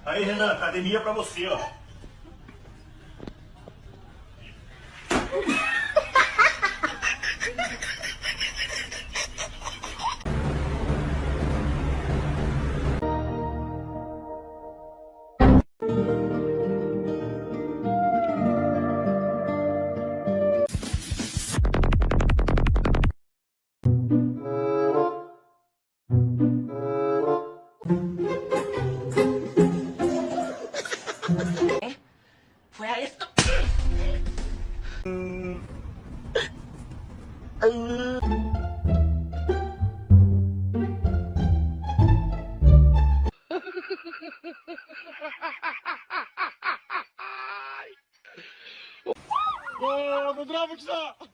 Aí, Renan, academia pra você, ó. Fue a esto. No, no trafić to!